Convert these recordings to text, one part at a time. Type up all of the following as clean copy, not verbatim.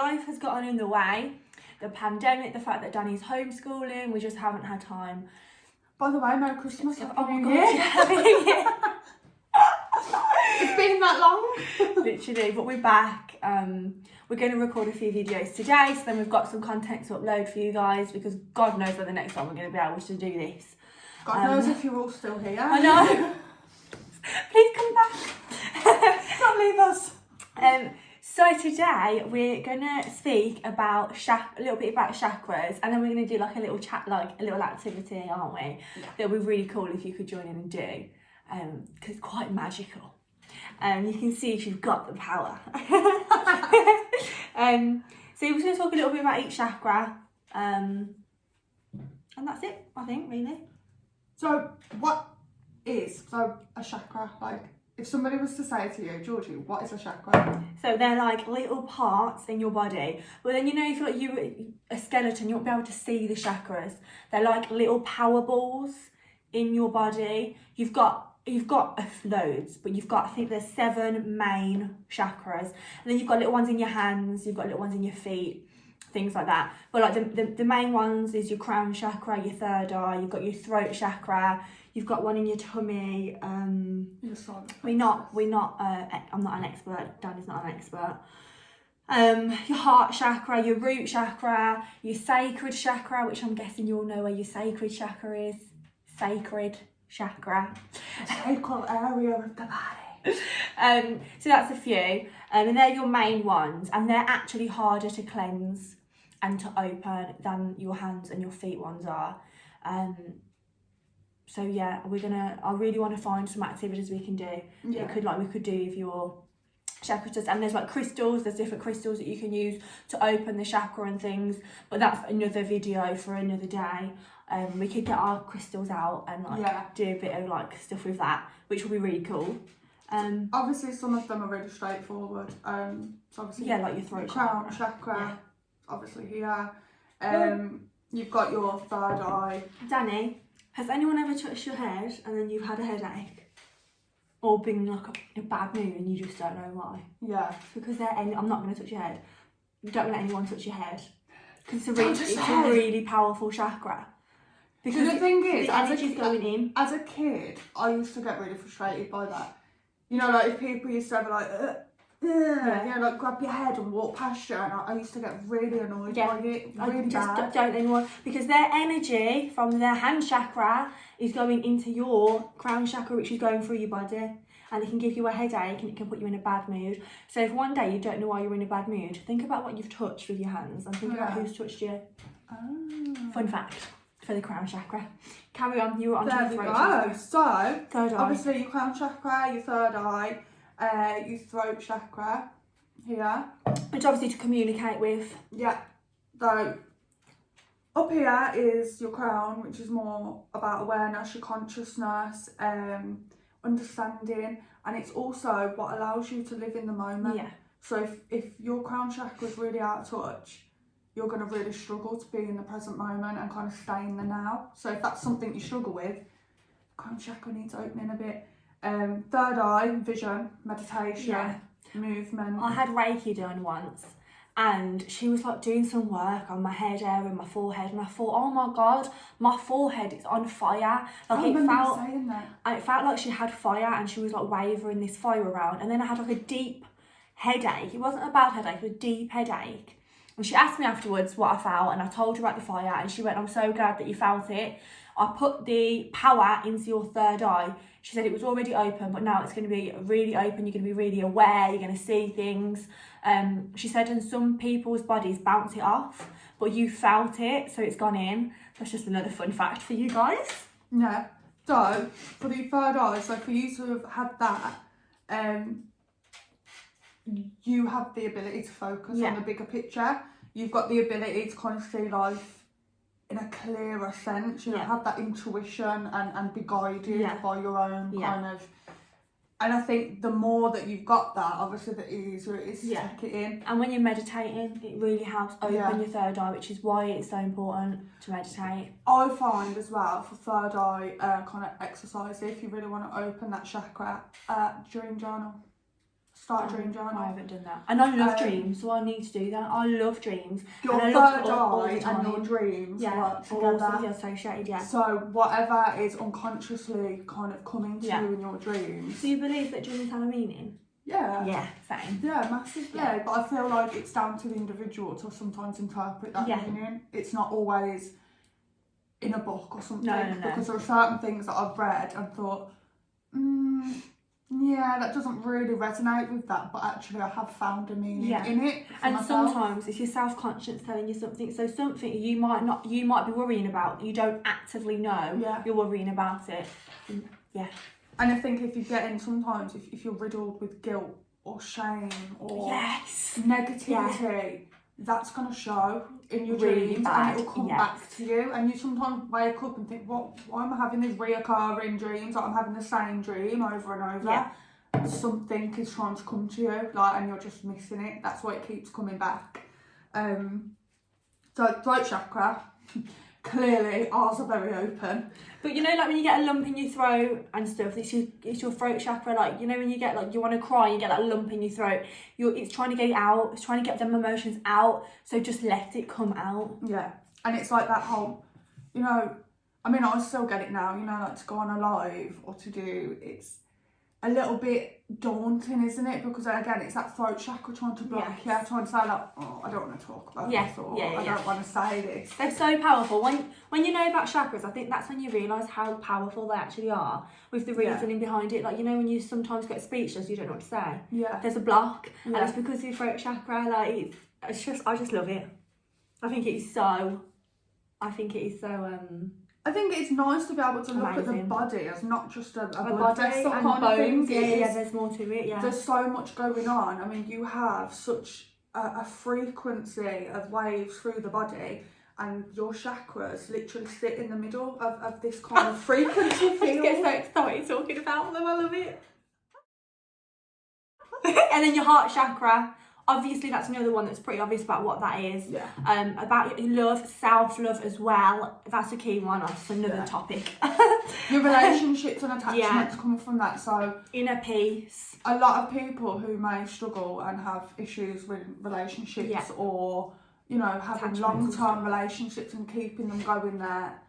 life has gotten in the way. The pandemic, the fact that Danny's homeschooling, we just haven't had time. By the way, Merry Christmas. Oh my God, It's been that long. Literally, but we're back. We're going to record a few videos today, so then we've got some content to upload for you guys, because God knows when the next time we're going to be able to do this. God knows if you're all still here. I know. Please come back. Don't leave us. So today we're gonna speak about a little bit about chakras, and then we're gonna do like a little chat, like a little activity, aren't we? Yeah. That would be really cool if you could join in and do, because it's quite magical. You can see if you've got the power. So we're gonna talk a little bit about each chakra, and that's it, I think, really. So what is a chakra? Like, if somebody was to say to you, Georgie, what is a chakra? So they're like little parts in your body. But then, you know, if like you were a skeleton, you won't be able to see the chakras. They're like little power balls in your body. You've got loads, but you've got, I think there's 7 main chakras. And then you've got little ones in your hands, you've got little ones in your feet, things like that. But like the main ones is your crown chakra, your third eye, you've got your throat chakra, you've got one in your tummy. I'm not an expert. Dan is not an expert. Your heart chakra, your root chakra, your sacred chakra, which I'm guessing you all know where your sacred chakra is. Sacred chakra. A sacral area of the body. So that's a few. And they're your main ones, and they're actually harder to cleanse and to open than your hands and your feet ones are. So yeah, I really want to find some activities we can do. Yeah. We could do with your chakras, and there's like crystals, there's different crystals that you can use to open the chakra and things, but that's another video for another day. We could get our crystals out and do a bit of like stuff with that, which will be really cool. Obviously some of them are really straightforward. So obviously like your throat crown chakra, obviously here. You've got your third eye. Danny, has anyone ever touched your head and then you've had a headache? Or been like a bad mood and you just don't know why? Yeah. Because I'm not going to touch your head. Don't let anyone touch your head. Because it's a really powerful chakra. Because the thing is, as a kid, I used to get really frustrated by that. You know, like if people used to have like, you know, like grab your head and walk past you, and I used to get really annoyed by it. Really bad. Don't anyone, because their energy from their hand chakra is going into your crown chakra, which is going through your body, and it can give you a headache and it can put you in a bad mood. So if one day you don't know why you're in a bad mood, think about what you've touched with your hands and think about who's touched you. Fun fact for the crown chakra. Carry on, you were on your throat chakra. So, third eye. Obviously your crown chakra, your third eye, your throat chakra here. Which obviously to communicate with. Yeah. So up here is your crown, which is more about awareness, your consciousness, understanding, and it's also what allows you to live in the moment. Yeah. So if your crown chakra is really out of touch, you're going to really struggle to be in the present moment and kind of stay in the now. So if that's something you struggle with, crown chakra needs opening a bit. Third eye, vision, meditation, movement. I had Reiki done once, and she was like doing some work on my head area and my forehead, and I thought, oh my God, my forehead is on fire. Like it felt like she had fire, and she was like wavering this fire around. And then I had like a deep headache. It wasn't a bad headache, it was a deep headache. And she asked me afterwards what I felt, and I told her about the fire, and she went, I'm so glad that you felt it. I put the power into your third eye. She said it was already open, but now it's going to be really open. You're going to be really aware. You're going to see things. She said, and some people's bodies bounce it off, but you felt it, so it's gone in. That's just another fun fact for you guys. Yeah. So for the third eye, so for you to have had that, you have the ability to focus on the bigger picture. You've got the ability to kind of see life in a clearer sense, you know, have that intuition and be guided by your own kind of. And I think the more that you've got that, obviously the easier it is to take it in. And when you're meditating, it really helps open your third eye, which is why it's so important to meditate. I find as well for third eye kind of exercise, if you really want to open that chakra, dream journal. start a dream journal. I haven't done that. And I love dreams, so I need to do that. I love dreams. Your third eye and your dreams work together. Also associated, yeah. So whatever is unconsciously kind of coming to you in your dreams. Do you believe that dreams have a meaning? Yeah. Yeah, same. Yeah, massively. Yeah. But I feel like it's down to the individual to sometimes interpret that meaning. It's not always in a book or something. No. Because there are certain things that I've read and thought, yeah, that doesn't really resonate with that, but actually I have found a meaning in it. And sometimes it's your self-conscious telling you something. So something you might be worrying about, you don't actively know you're worrying about it. Yeah. And I think if you get in sometimes, if you're riddled with guilt or shame or negativity, that's going to show in your dreams and it will come back to you. And you sometimes wake up and think, why am I having these reoccurring dreams? Like I'm having the same dream over and over. Yeah. Something is trying to come to you, and you're just missing it. That's why it keeps coming back. So throat chakra, clearly ours are very open. But when you get a lump in your throat and stuff, it's your throat chakra. When you get you want to cry, you get that lump in your throat. It's trying to get it out. It's trying to get them emotions out. So just let it come out. Yeah, and it's like that whole, I still get it now. To go on a live or to do, it's a little bit daunting, isn't it? Because again, it's that throat chakra trying to block you, trying to say I don't want to talk about this, or I don't want to say this. They're so powerful. When you know about chakras, I think that's when you realise how powerful they actually are, with the reasoning behind it. When you sometimes get speechless, you don't know what to say. Yeah. There's a block, and it's because of your throat chakra. I just love it. I think it is so. I think it's nice to be able to look at the body as not just a blood vessel kind of thing. Yeah, there's more to it, yeah. There's so much going on. You have such a frequency of waves through the body, and your chakras literally sit in the middle of this kind of frequency field. I get so excited talking about them, I love it. And then your heart chakra. Obviously, that's another one that's pretty obvious about what that is. Yeah. About your love, self-love as well. That's a key one. That's another topic. Your relationships and attachments come from that. So inner peace. A lot of people who may struggle and have issues with relationships or, having long-term relationships and keeping them going there,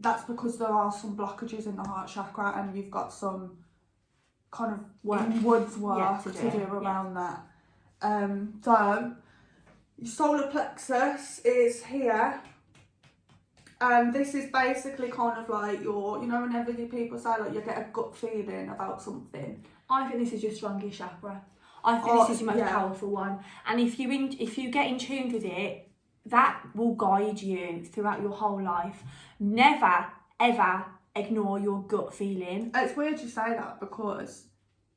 that's because there are some blockages in the heart chakra and you've got some kind of inwards work to do around that. So your solar plexus is here, and this is basically kind of like your, whenever people say you get a gut feeling about something. I think this is your strongest chakra. I think this is your most powerful one, and if you get in tune with it, that will guide you throughout your whole life. Never ever ignore your gut feeling. It's weird you say that because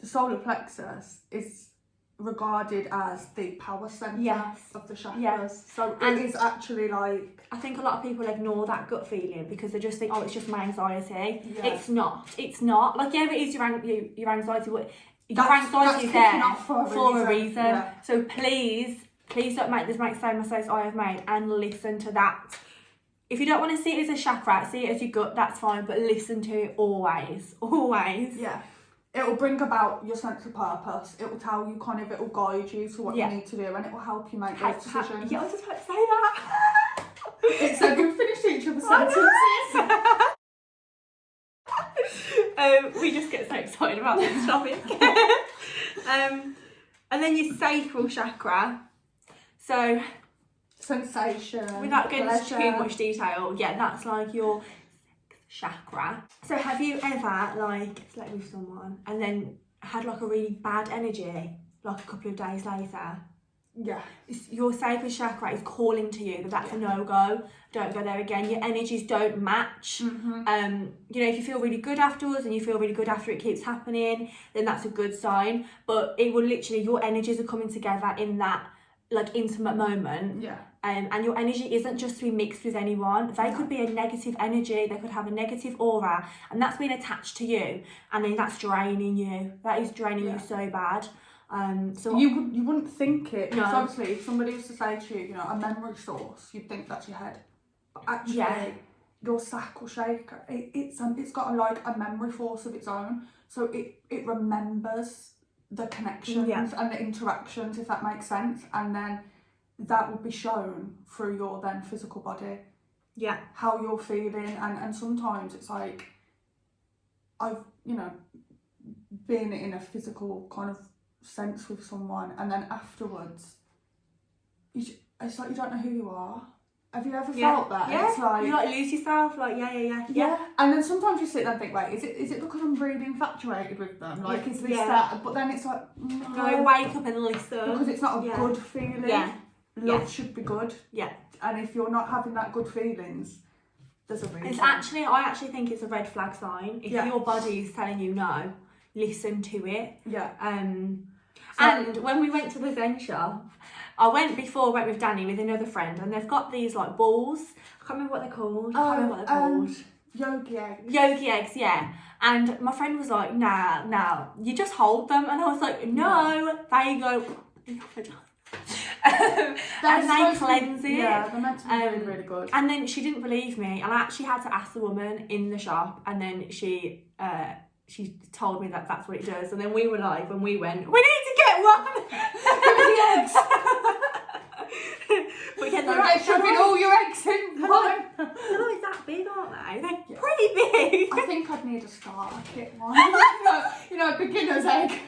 the solar plexus is regarded as the power centre of the chakras. Yes. So it is actually I think a lot of people ignore that gut feeling because they just think, it's just my anxiety. Yeah. It's not. It is your anxiety. Your anxiety is there for a reason. Yeah. So please don't make the same mistakes I have made and listen to that. If you don't want to see it as a chakra, see it as your gut, that's fine, but listen to it always. Yeah. It will bring about your sense of purpose. It will tell you it will guide you to what you need to do, and it will help you make those decisions. I was just about to say that. It's like we finished each other's sentences. We just get so excited about this topic. And then your sacral chakra. So, sensation. Without going into too much detail, that's like your chakra. So have you ever slept with someone and then had a really bad energy a couple of days later? Yeah. Your sacral chakra is calling to you, but that's a no-go. Don't go there again. Your energies don't match. Mm-hmm. If you feel really good afterwards and you feel really good after it keeps happening, then that's a good sign. But it will literally, your energies are coming together in that intimate moment. Yeah. And your energy isn't just to be mixed with anyone. They could be a negative energy, they could have a negative aura, and that's been attached to you, and then that's draining you. That is draining you so bad. So you wouldn't think it. No. Obviously, if somebody was to say to you, a memory source, you'd think that's your head. But actually, your sacral chakra, it's got a memory force of its own. So it remembers the connections and the interactions, if that makes sense, and then that will be shown through your then physical body. Yeah. How you're feeling, and sometimes it's like I've, you know, been in a physical kind of sense with someone, and then afterwards it's like you don't know who you are. Have you ever felt that? Yeah. It's like you like lose yourself, like yeah. And then sometimes you sit there and think, wait, is it because I'm really infatuated with them? Like, is this that? But then it's like, no, wake up and listen. Because it's not a good feeling. Yeah. Love should be good. Yeah. And if you're not having that good feelings, there's a reason. I actually think it's a red flag sign. If your body is telling you no, listen to it. Yeah. And when we went to the Zen shop, I went with Danny with another friend, and they've got these like balls. I can't remember what they're called. Yogi eggs. Yogi eggs, yeah. And my friend was like, nah, you just hold them. And I was like, no, there you go. And they cleanse it. Yeah, they're meant to be really, really good. And then she didn't believe me, and I actually had to ask the woman in the shop, and then she told me that that's what it does. And then we were like, when we went, we need to get one. Eggs. But yeah, they're shoving all your eggs in one. They're not that big, aren't they? They're pretty big. I think I'd need a starter kit one. you know, a beginner's egg.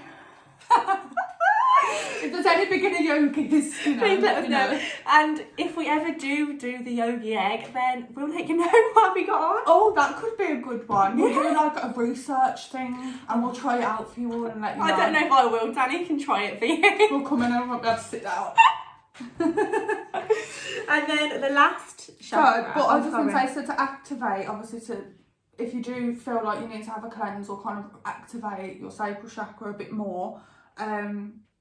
If there's any beginner yogis, please let us know. And if we ever do the yogi egg, then we'll let you know what we got on. Oh, that could be a good one. We'll do like a research thing, and we'll try it out for you all and let you know. I don't know if I will. Danny can try it for you. We'll come in and won't be able to sit down. And then the last chakra. But I was just going to say, so to activate, obviously, if you do feel like you need to have a cleanse or kind of activate your sacral chakra a bit more,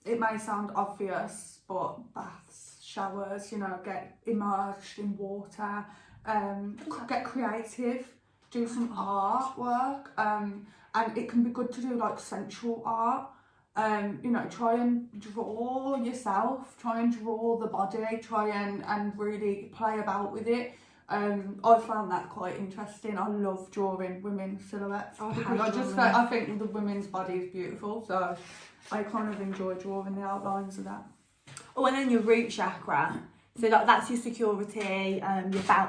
it may sound obvious, but baths, showers, get immersed in water, get creative, do some artwork, and it can be good to do like sensual art. Try and draw yourself, try and draw the body, try and really play about with it. I found that quite interesting. I love drawing women's silhouettes. I think the women's body is beautiful, so I kind of enjoy drawing the outlines of that. Oh, and then your root chakra. So that's your security,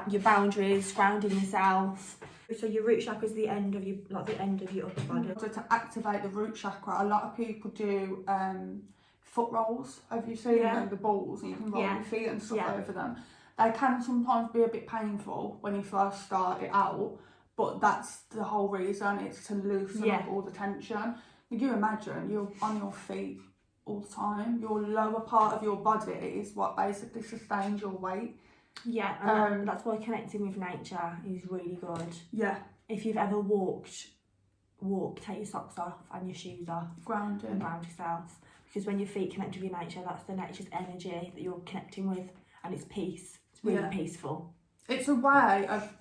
your boundaries, grounding yourself. So your root chakra is the end of your upper body. So to activate the root chakra, a lot of people do foot rolls. Have you seen the balls? And you can roll your feet and stuff over them. They can sometimes be a bit painful when you first start it out, but that's the whole reason. It's to loosen up all the tension. You imagine you're on your feet all the time. Your lower part of your body is what basically sustains your weight. Yeah, and that's why connecting with nature is really good. Yeah. If you've ever walk, take your socks off and your shoes off. Ground yourself. Because when your feet connect with your nature, that's the nature's energy that you're connecting with, and it's peace. It's really peaceful. It's a way of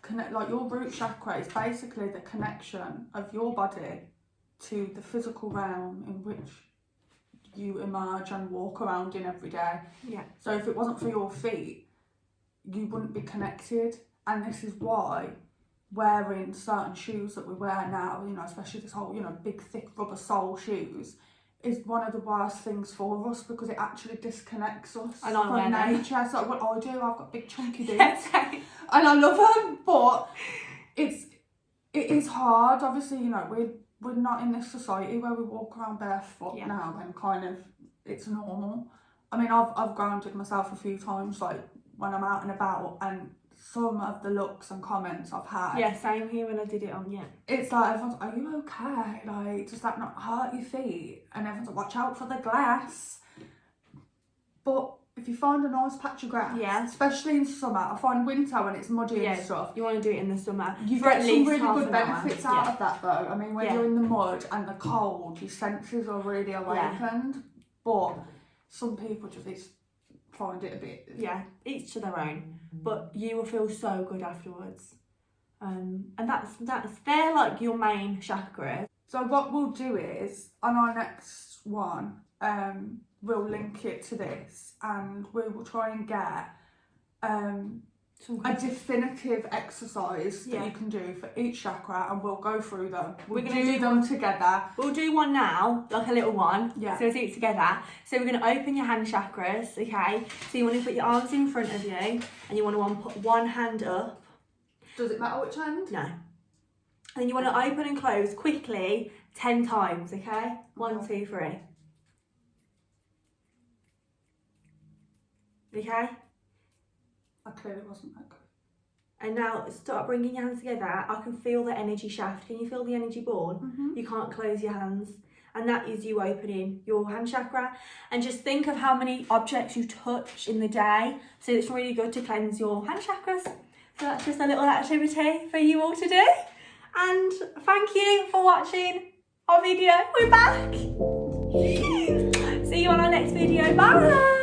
your root chakra is basically the connection of your body to the physical realm in which you emerge and walk around in every day. Yeah. So if it wasn't for your feet, you wouldn't be connected, and this is why wearing certain shoes that we wear now, especially this whole, big thick rubber sole shoes, is one of the worst things for us, because it actually disconnects us from nature. So what I do, I've got big chunky boots, and I love them, but it is hard. Obviously, we're not in this society where we walk around barefoot now, and kind of it's normal. I mean, I've grounded myself a few times, like when I'm out and about, and some of the looks and comments I've had. Yeah, same here when I did it on, It's like, everyone's like, are you okay? Like, does that not hurt your feet? And everyone's like, watch out for the glass. But if you find a nice patch of grass, especially in summer, I find winter when it's muddy and stuff. You want to do it in the summer. You get some really good benefits out of that though. I mean, when you're in the mud and the cold, your senses are really awakened. Yeah. But some people just find it a bit... Yeah, each to their own. But you will feel so good afterwards. And they're like your main chakras. So what we'll do is, on our next one, we'll link it to this, and we will try and get a definitive exercise that you can do for each chakra, and we'll go through them. We're going to do them together. We'll do one now, like a little one. Yeah. So we'll do it together. So we're going to open your hand chakras, okay? So you want to put your arms in front of you, and you want to put one hand up. Does it matter which hand? No. And then you want to open and close quickly 10 times, okay? 1, 2, 3. Okay? I clearly wasn't that good. And now start bringing your hands together. I can feel the energy shaft. Can you feel the energy born? You can't close your hands. And that is you opening your hand chakra. And just think of how many objects you touch in the day. So it's really good to cleanse your hand chakras. So that's just a little activity for you all to do. And thank you for watching our video. We're back. See you on our next video. Bye.